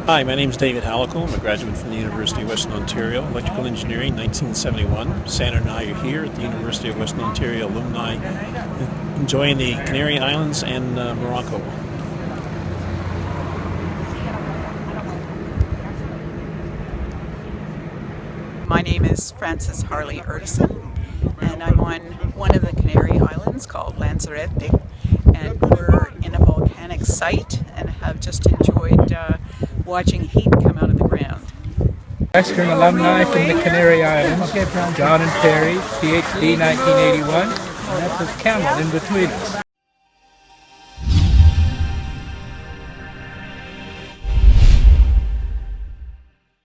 Hi, my name is David Hallico. I'm a graduate from the University of Western Ontario, Electrical Engineering, 1971. Sandra and I are here at the University of Western Ontario Alumni, enjoying the Canary Islands and Morocco. My name is Frances Harley Erdison, and I'm on one of the Canary Islands called Lanzarote, and we're in a volcanic site and have just enjoyed watching heat come out of the ground. Western Alumni from the Canary Islands, John and Perry, PhD 1981, and that's a camel in between us.